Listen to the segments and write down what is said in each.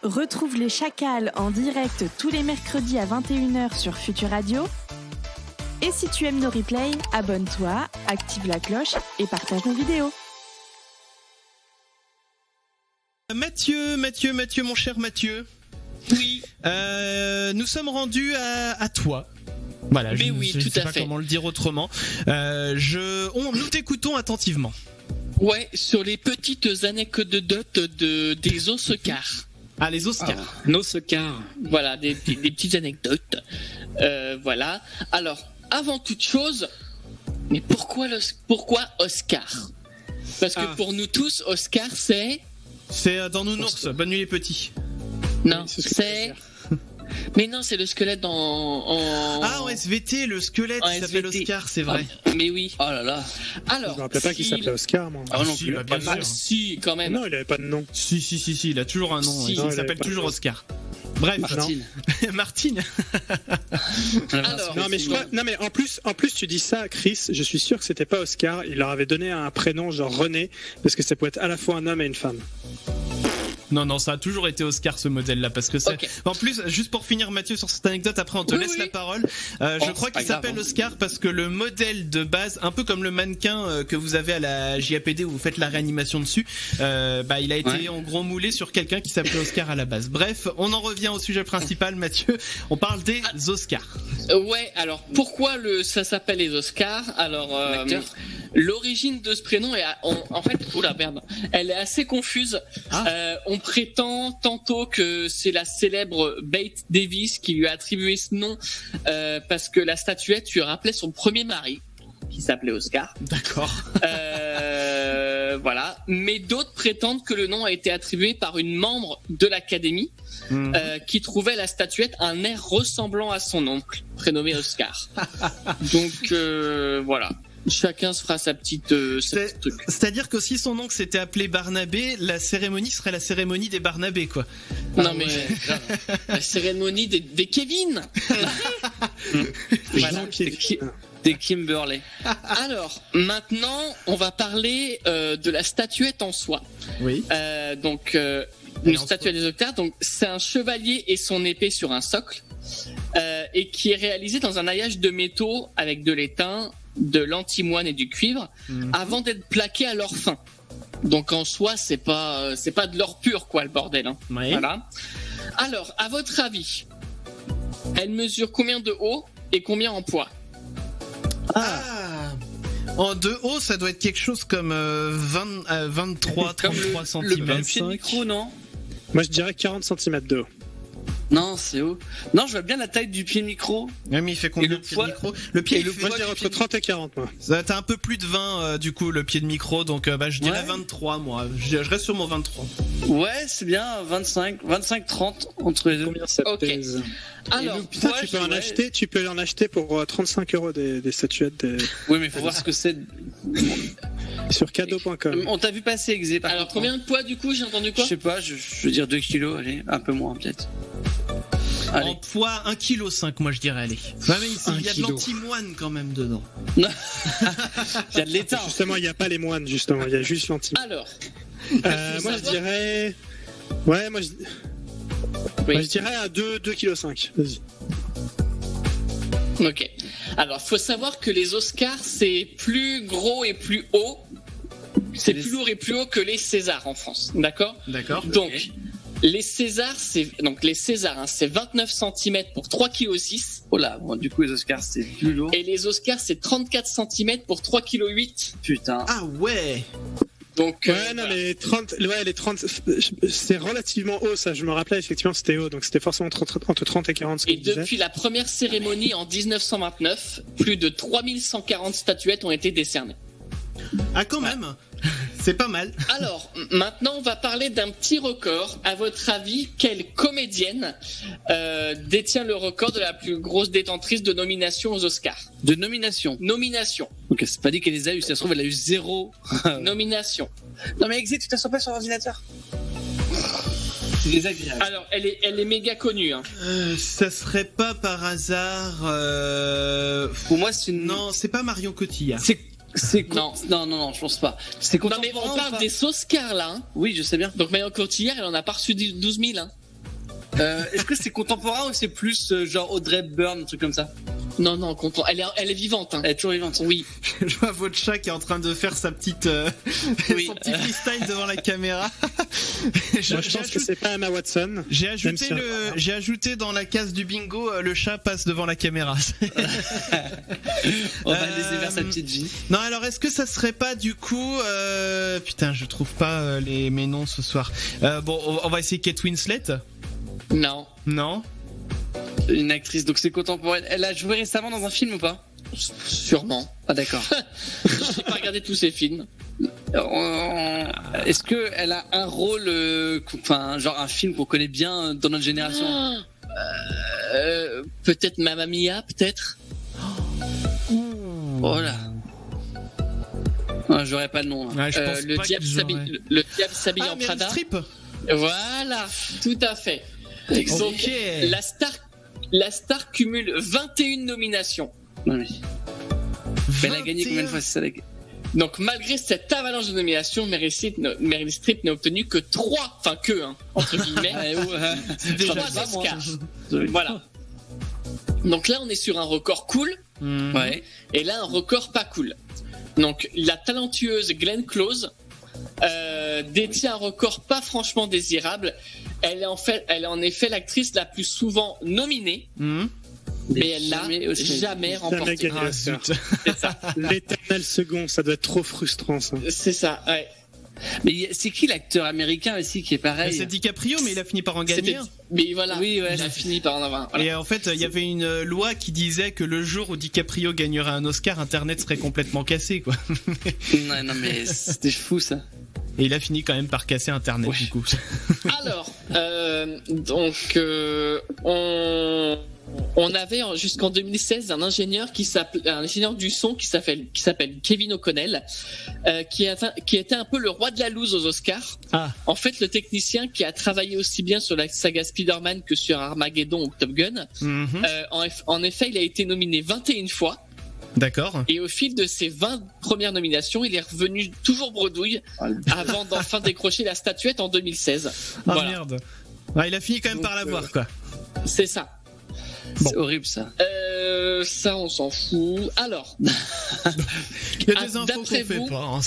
Retrouve les Chacals en direct tous les mercredis à 21h sur Futur Radio. Et si tu aimes nos replays, abonne-toi, active la cloche et partage nos vidéos. Mathieu, mon cher Mathieu. Oui. Nous sommes rendus à toi. Voilà, mais je sais pas comment le dire autrement. Nous t'écoutons attentivement. Ouais, sur les petites anecdotes des Oscars. Ah, les Oscars. Nos Oscars. Voilà, des petites anecdotes. Voilà. Alors, avant toute chose, mais pourquoi Oscar ? Parce que pour nous tous, Oscar, c'est dans Nounours. Bonne nuit les petits. Non, c'est... Mais non, c'est le squelette en... Ah, en SVT, le squelette qui s'appelle Oscar, c'est vrai. Ah, mais oui. Oh là là. Alors, je me rappelais pas qu'il s'appelait Oscar, moi. Ah non, si, bah, bien sûr. Si, quand même. Non, il avait pas de nom. Si, il a toujours un nom. Si. Il s'appelle toujours Oscar. Bref, Martine. Martine. Alors, non mais en plus tu dis ça, Chris. Je suis sûr que c'était pas Oscar. Il leur avait donné un prénom genre René parce que ça pouvait être à la fois un homme et une femme. Non, ça a toujours été Oscar ce modèle-là parce que c'est. Okay. En plus, juste pour finir Mathieu sur cette anecdote, après on te laisse la parole. Je crois qu'il s'appelle Oscar parce que le modèle de base, un peu comme le mannequin que vous avez à la JAPD où vous faites la réanimation dessus, il a été en gros moulé sur quelqu'un qui s'appelait Oscar à la base. Bref, on en revient au sujet principal, Mathieu. On parle des Oscars. Ouais, alors pourquoi ça s'appelle les Oscars ? Alors l'origine de ce prénom est en fait, elle est assez confuse. On prétend tantôt que c'est la célèbre Bette Davis qui lui a attribué ce nom parce que la statuette lui rappelait son premier mari qui s'appelait Oscar. D'accord. Voilà. Mais d'autres prétendent que le nom a été attribué par une membre de l'Académie qui trouvait la statuette un air ressemblant à son oncle, prénommé Oscar. Donc voilà. Chacun se fera sa petite truc. C'est-à-dire que si son oncle s'était appelé Barnabé, la cérémonie serait la cérémonie des Barnabés, quoi. Non mais la cérémonie des Kevin. Voilà, des Kimberley. Alors maintenant, on va parler de la statuette en soi. Oui. Une statuette des Oscars. Donc c'est un chevalier et son épée sur un socle, et qui est réalisé dans un alliage de métaux avec de l'étain, de l'antimoine et du cuivre, avant d'être plaqué à l'or fin. Donc en soi, c'est pas de l'or pur, quoi, le bordel. Hein. Oui. Voilà. Alors, à votre avis, elle mesure combien de haut et combien en poids ? En de haut, ça doit être quelque chose comme 23, 33 cm. Le pied de micro, non ? Moi, je dirais 40 cm de haut. Non, c'est haut. Non, je vois bien la taille du pied micro. Oui, mais il fait combien le pied de micro ? Le pied, moi, je dirais entre 30 et 40, moi. T'as un peu plus de 20, du coup, le pied de micro, donc je dirais 23, moi. Je reste sur mon 23. Ouais, c'est bien, 25, 30 entre les deux. Combien ça pèse ? Alors, putain, tu peux en acheter pour 35 € des statuettes. Oui, mais faut voir ce que c'est. Sur cadeau.com. On t'a vu passer, Exé. Alors, combien de poids, du coup ? J'ai entendu quoi ? Je sais pas, je veux dire 2 kilos, allez, un peu moins, peut-être. Allez. En poids, 1,5 kg, moi je dirais, allez. Ouais, mais il y a de l'antimoine quand même dedans. Il y a de l'étain. Justement, il n'y a pas les moines, justement, il y a juste l'antimoine. Alors, moi je dirais. Ouais, moi je dirais à 2,5 kg. Vas-y. Ok. Alors, faut savoir que les Oscars, c'est plus gros et plus haut. C'est plus lourd et plus haut que les Césars en France. D'accord ? D'accord. Donc, les Césars, c'est 29 cm pour 3,6 kg. Oh là, bon, du coup, les Oscars, c'est plus lourd. Et les Oscars, c'est 34 cm pour 3,8 kg. Putain. Ah ouais. Donc, les 30, c'est relativement haut, ça. Je me rappelais, effectivement, c'était haut. Donc, c'était forcément entre 30 et 40. Et depuis la première cérémonie en 1929, plus de 3140 statuettes ont été décernées. Ah, quand même. C'est pas mal. Alors, maintenant, on va parler d'un petit record. À votre avis, quelle comédienne détient le record de la plus grosse détentrice de nomination aux Oscars ? De nomination. Nomination. Ok, c'est pas dit qu'elle les a eu. Si ça se trouve, elle a eu 0. Nomination. Non mais Exé, tu t'assois pas sur l'ordinateur. C'est désagréable. Alors, elle est méga connue. Hein. Ça serait pas par hasard. Pour moi, c'est une... Non, c'est pas Marion Cotillard. Non, je pense pas. C'est non, mais on parle des Oscars là. Hein. Oui, je sais bien. Donc Marion Cotillard, elle en a pas reçu 12 000. Hein. Est-ce que c'est contemporain ou c'est plus genre Audrey Hepburn, un truc comme ça? Non, elle est vivante. Hein. Elle est toujours vivante. Oui. Je vois votre chat qui est en train de faire sa petite, son petit freestyle devant la caméra. Moi, je pense que c'est pas Emma Watson. J'ai ajouté dans la case du bingo, le chat passe devant la caméra. On va le laisser vers sa petite vie. Non, alors est-ce que ça serait pas du coup, putain, je trouve pas mes noms ce soir. Bon, on va essayer Kate Winslet. Non. Une actrice, donc c'est contemporaine. Elle a joué récemment dans un film ou pas? Sûrement. Ah d'accord. J'ai pas regardé tous ses films. Est-ce que elle a un rôle, genre un film qu'on connaît bien dans notre génération? Peut-être Mamma Mia, peut-être. Oh là. J'aurais pas le nom. Ouais, je pense le pas diable s'habille en Meryl Prada. Streep. Voilà, tout à fait. Donc, Okay. la star cumule 21 nominations. Mais elle a gagné combien de fois, c'est ça? Donc, malgré cette avalanche de nominations, Meryl Streep n'a obtenu que 3, enfin entre guillemets, Déjà 3 Oscars. Voilà. Donc là, on est sur un record cool, Ouais. et là, un record pas cool. Donc, la talentueuse Glenn Close détient un record pas franchement désirable. Elle est en effet l'actrice la plus souvent nominée, mais elle n'a jamais remporté. Ah, C'est ça. L'éternel second, ça doit être trop frustrant, ça. C'est ça, ouais. Mais c'est qui l'acteur américain aussi qui est pareil? C'est DiCaprio, mais il a fini par en gagner. Mais voilà, Oui, ouais. il a fini par en avoir. Voilà. Et en fait, il y avait une loi qui disait que le jour où DiCaprio gagnerait un Oscar, Internet serait complètement cassé, quoi. Non, mais c'était fou ça. Et il a fini quand même par casser Internet, du coup. Alors, on avait jusqu'en 2016 un ingénieur du son qui s'appelle Kevin O'Connell, qui était un peu le roi de la loose aux Oscars. Ah. En fait, le technicien qui a travaillé aussi bien sur la saga Spider-Man que sur Armageddon ou Top Gun. En effet, il a été nominé 21 fois. D'accord. Et au fil de ses 20 premières nominations, il est revenu toujours bredouille avant d'enfin décrocher la statuette en 2016. Ah Voilà. merde. Ah, il a fini quand même par l'avoir, quoi. C'est ça. C'est horrible ça. Ça, on s'en fout. Alors, Il y a des infos qu'on d'après fait vous- pas.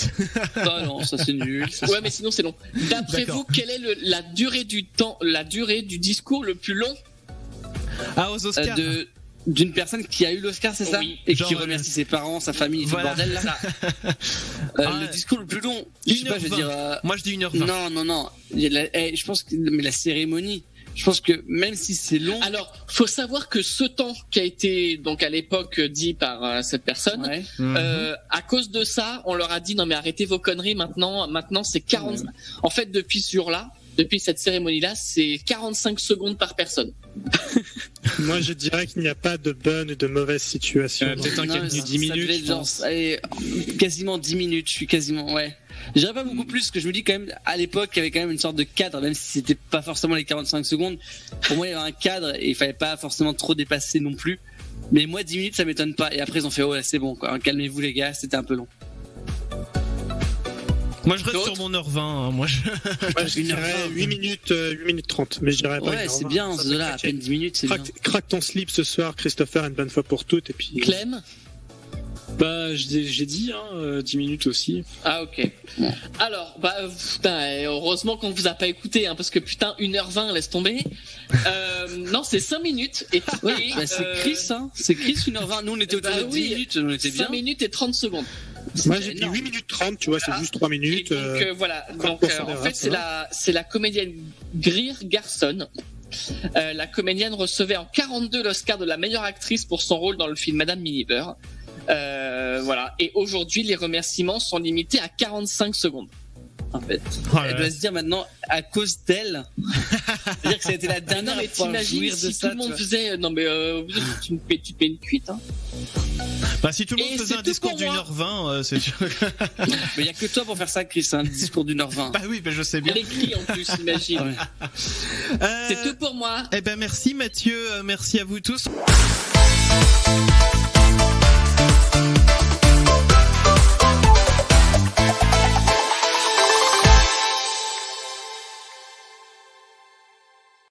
Hein. Non, ça c'est nul. ouais, mais sinon c'est long. D'après D'accord. vous, quelle est la durée du discours le plus long? Ah, aux Oscars. D'une personne qui a eu l'Oscar, c'est ça? Oui. Et Genre, qui remercie ses parents, sa famille, voilà. tout le bordel là. Le discours le plus long, je sais pas, je veux 1h20. dire. Moi, je dis 1h20. Non. Je pense que mais la cérémonie. Je pense que même si c'est long. Alors, faut savoir que ce temps qui a été donc à l'époque dit par cette personne, Ouais. à cause de ça, on leur a dit non mais arrêtez vos conneries maintenant c'est 40. En fait, depuis cette cérémonie-là, c'est 45 secondes par personne. Moi, je dirais qu'il n'y a pas de bonne ou de mauvaise situation. Peut-être un qui a Non, tenu ça 10 minutes. devait être genre, allez, quasiment 10 minutes, je suis quasiment, ouais. Je dirais pas beaucoup plus, parce que je me dis quand même, à l'époque, il y avait quand même une sorte de cadre, même si c'était pas forcément les 45 secondes. Pour moi, il y avait un cadre et il fallait pas forcément trop dépasser non plus. Mais moi, 10 minutes, ça m'étonne pas. Et après, ils ont fait, oh là, c'est bon, quoi. Calmez-vous, les gars, c'était un peu long. Moi, je reste D'autres sur mon 1h20. Hein. Moi, Ouais, je dirais 8 minutes 30, mais je dirais pas. Ouais, c'est bien, ce là, à peine 10 minutes, c'est bien. Craque ton slip ce soir, Christopher, une bonne fois pour toutes, et puis. Clem? Bah, j'ai dit, 10 minutes aussi. Ah ok. Alors, putain, heureusement qu'on vous a pas écouté, hein, parce que putain, 1h20, laisse tomber. Non, c'est 5 minutes. Et C'est Chris, hein. C'est Chris, 1h20. Nous, on était autour de 10 minutes, on était 5 bien. minutes et 30 secondes. Moi, j'ai dit 8 minutes 30, tu vois, c'est juste 3 minutes. Et donc, voilà. Donc, en fait, c'est la comédienne Greer Garson. La comédienne recevait en 42 l'Oscar de la meilleure actrice pour son rôle dans le film Madame Miniver. Voilà. Et aujourd'hui, les remerciements sont limités à 45 secondes. En fait. Elle doit se dire maintenant, à cause d'elle, c'est-à-dire que ça a été la dernière mais fois t'imagines jouir de si ça. tout le monde faisait, non mais tu te payes une cuite, hein. Bah, si tout le monde Et faisait c'est un tout discours pour d'une moi. heure 20, c'est sûr. Mais il y a que toi pour faire ça, Chris, un discours d'1h20. Bah oui, bah, je sais bien. À l'écrit en plus, imagine. Euh, C'est tout pour moi. Eh ben, merci Mathieu, merci à vous tous.